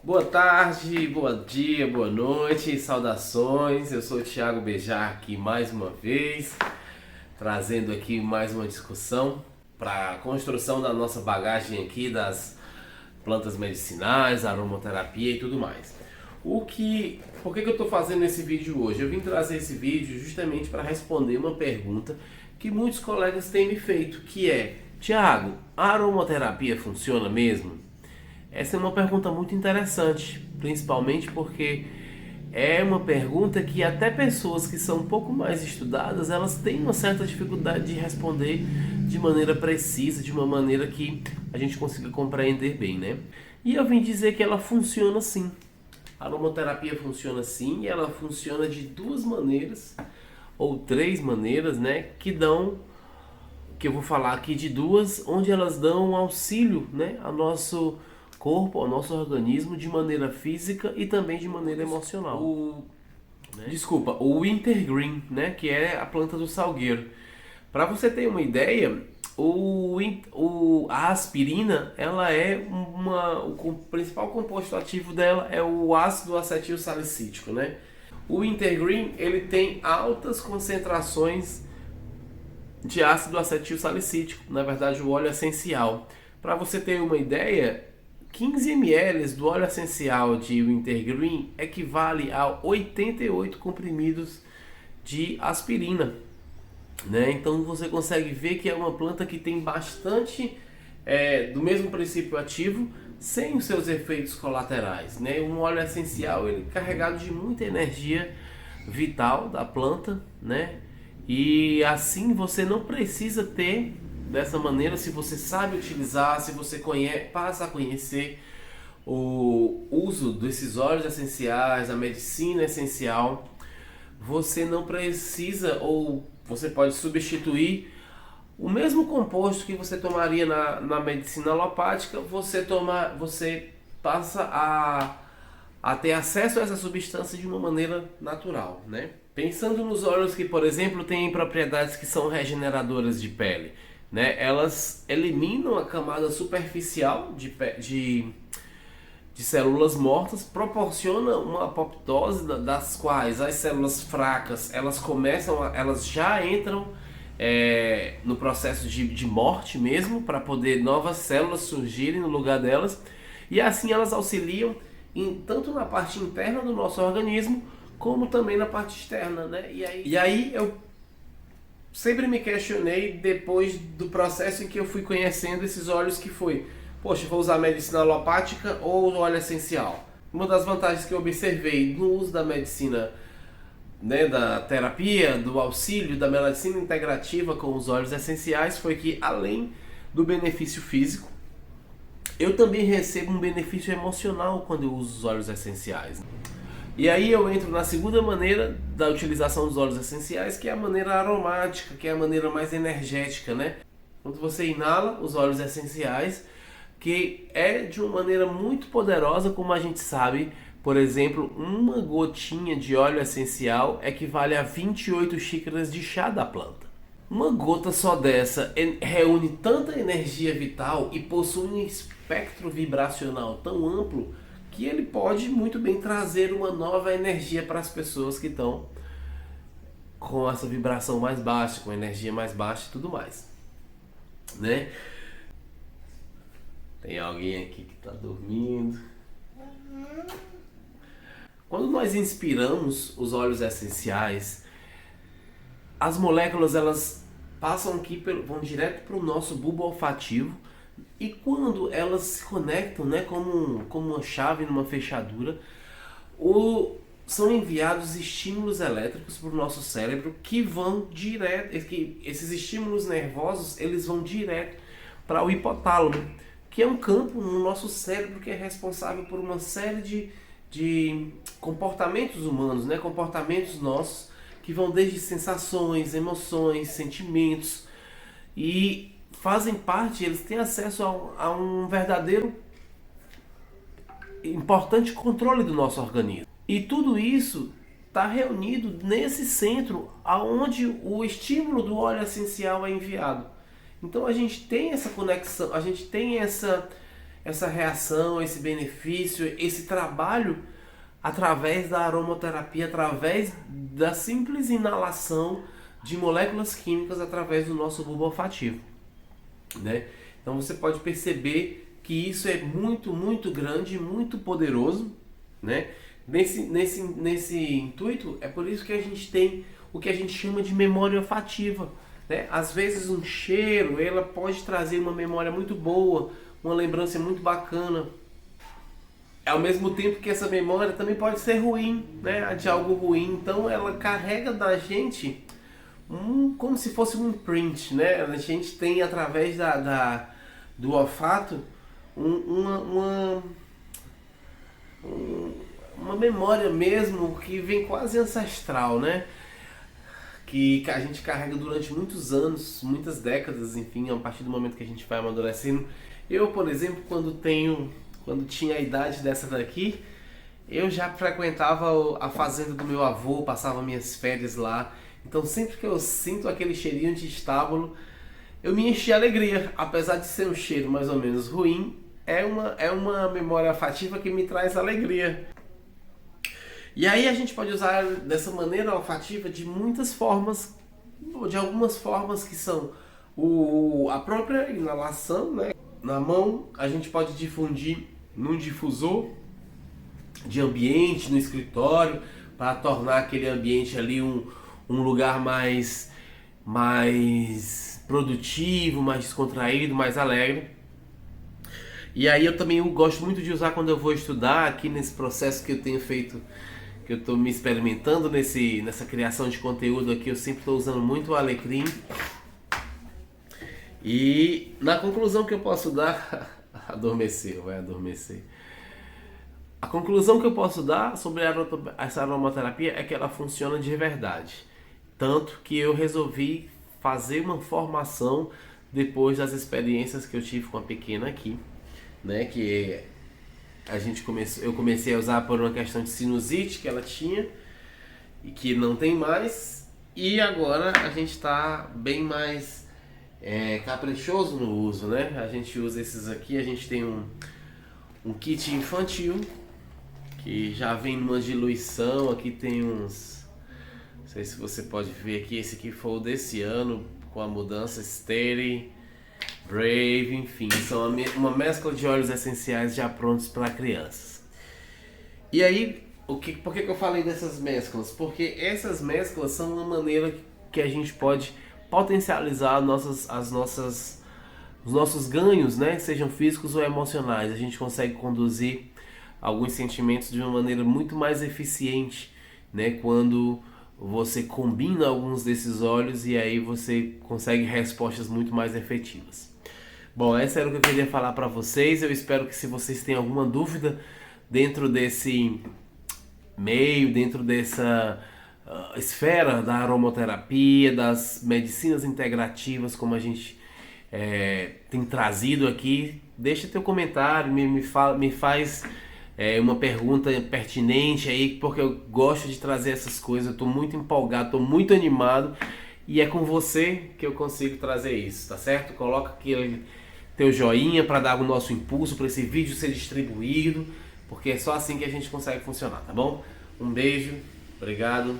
Boa tarde, bom dia, boa noite, saudações. Eu sou o Thiago Bejar aqui mais uma vez, trazendo aqui mais uma discussão para a construção da nossa bagagem aqui das plantas medicinais, aromaterapia e tudo mais. Por que eu estou fazendo esse vídeo hoje? Eu vim trazer esse vídeo justamente para responder uma pergunta que muitos colegas têm me feito, que é: Thiago, a aromaterapia funciona mesmo? Essa é uma pergunta muito interessante, principalmente porque é uma pergunta que até pessoas que são um pouco mais estudadas, elas têm uma certa dificuldade de responder de maneira precisa, de uma maneira que a gente consiga compreender bem, né? E eu vim dizer que ela funciona sim. A aromaterapia funciona sim, e ela funciona de duas maneiras, ou três maneiras, né? Que eu vou falar aqui de duas, onde elas dão um auxílio, né, ao nosso corpo, ao nosso organismo, de maneira física e também de maneira emocional. O Wintergreen, né, que é a planta do salgueiro. Para você ter uma ideia, a aspirina, ela é o principal composto ativo dela é o ácido acetil salicílico, né? O Wintergreen, ele tem altas concentrações de ácido acetil salicílico, na verdade o óleo essencial. Para você ter uma ideia, 15 ml do óleo essencial de Wintergreen equivale a 88 comprimidos de aspirina, né? Então você consegue ver que é uma planta que tem bastante do mesmo princípio ativo, sem os seus efeitos colaterais, né? Um óleo essencial, ele é carregado de muita energia vital da planta, né? E assim você não precisa ter dessa maneira, se você sabe utilizar, se você passa a conhecer o uso desses óleos essenciais, a medicina essencial, você não precisa, ou você pode substituir o mesmo composto que você tomaria na medicina alopática, você passa a ter acesso a essa substância de uma maneira natural, né? Pensando nos óleos que, por exemplo, têm propriedades que são regeneradoras de pele, né? Elas eliminam a camada superficial de células mortas, proporciona uma apoptose das quais as células fracas elas já entram no processo de morte mesmo, para poder novas células surgirem no lugar delas, e assim elas auxiliam tanto na parte interna do nosso organismo como também na parte externa, né? E aí eu sempre me questionei, depois do processo em que eu fui conhecendo esses óleos, que foi: poxa, vou usar a medicina alopática ou o óleo essencial? Uma das vantagens que eu observei no uso da medicina, né, da terapia, do auxílio da medicina integrativa com os óleos essenciais, foi que, além do benefício físico, eu também recebo um benefício emocional quando eu uso os óleos essenciais. E aí eu entro na segunda maneira da utilização dos óleos essenciais, que é a maneira aromática, que é a maneira mais energética, né? Quando você inala os óleos essenciais, que é de uma maneira muito poderosa, como a gente sabe, por exemplo, uma gotinha de óleo essencial equivale a 28 xícaras de chá da planta. Uma gota só dessa reúne tanta energia vital e possui um espectro vibracional tão amplo que ele pode muito bem trazer uma nova energia para as pessoas que estão com essa vibração mais baixa, com energia mais baixa e tudo mais, né? Tem alguém aqui que está dormindo. Quando nós inspiramos os óleos essenciais, as moléculas elas passam aqui, vão direto para o nosso bulbo olfativo, e quando elas se conectam, né, como uma chave numa fechadura, são enviados estímulos elétricos para o nosso cérebro, que vão direto, esses estímulos nervosos, eles vão direto para o hipotálamo, que é um campo no nosso cérebro que é responsável por uma série de comportamentos humanos, né? Comportamentos nossos, que vão desde sensações, emoções, sentimentos, e fazem parte, eles têm acesso a um verdadeiro importante controle do nosso organismo. E tudo isso está reunido nesse centro aonde o estímulo do óleo essencial é enviado. Então a gente tem essa conexão, a gente tem essa reação, esse benefício, esse trabalho através da aromaterapia, através da simples inalação de moléculas químicas através do nosso bulbo olfativo, né? Então você pode perceber que isso é muito grande, muito poderoso, né? Nesse intuito, é por isso que a gente tem o que a gente chama de memória olfativa, né? Às vezes um cheiro, ela pode trazer uma memória muito boa, uma lembrança muito bacana, ao mesmo tempo que essa memória também pode ser ruim, né? De algo ruim. Então ela carrega da gente como se fosse um imprint, né? A gente tem através do olfato uma memória mesmo que vem quase ancestral, né? Que a gente carrega durante muitos anos, muitas décadas, enfim, a partir do momento que a gente vai amadurecendo. Eu, por exemplo, quando tinha a idade dessa daqui, eu já frequentava a fazenda do meu avô, passava minhas férias lá. Então sempre que eu sinto aquele cheirinho de estábulo, eu me enchi de alegria. Apesar de ser um cheiro mais ou menos ruim, é uma memória olfativa que me traz alegria. E aí a gente pode usar dessa maneira olfativa de muitas formas, de algumas formas que são a própria inalação, né? Na mão a gente pode difundir num difusor de ambiente, no escritório, para tornar aquele ambiente ali um lugar mais produtivo, mais descontraído, mais alegre. E aí eu também gosto muito de usar quando eu vou estudar, aqui nesse processo que eu tenho feito, que eu estou me experimentando nessa criação de conteúdo aqui, eu sempre estou usando muito o alecrim. E na conclusão que eu posso dar, vai adormecer. A conclusão que eu posso dar sobre essa aromaterapia é que ela funciona de verdade. Tanto que eu resolvi fazer uma formação depois das experiências que eu tive com a pequena aqui, né? Que eu comecei a usar por uma questão de sinusite que ela tinha e que não tem mais. E agora a gente está bem mais caprichoso no uso, né? A gente usa esses aqui, a gente tem um kit infantil que já vem numa diluição. Aqui tem uns, não sei se você pode ver aqui, esse aqui foi o desse ano com a mudança Steady, Brave, enfim, são uma mescla de óleos essenciais já prontos para crianças. E aí, por que eu falei dessas mesclas? Porque essas mesclas são uma maneira que a gente pode potencializar os nossos ganhos, né? Sejam físicos ou emocionais. A gente consegue conduzir alguns sentimentos de uma maneira muito mais eficiente, né? Quando você combina alguns desses óleos e aí você consegue respostas muito mais efetivas. Bom, essa era o que eu queria falar para vocês. Eu espero que, se vocês têm alguma dúvida dentro desse meio, dentro dessa esfera da aromaterapia, das medicinas integrativas, como a gente tem trazido aqui, deixa teu comentário, me faz uma pergunta pertinente aí, porque eu gosto de trazer essas coisas. Eu tô muito empolgado, tô muito animado, e é com você que eu consigo trazer isso, tá certo? Coloca aquele teu joinha para dar o nosso impulso para esse vídeo ser distribuído, porque é só assim que a gente consegue funcionar, tá bom? Um beijo, obrigado.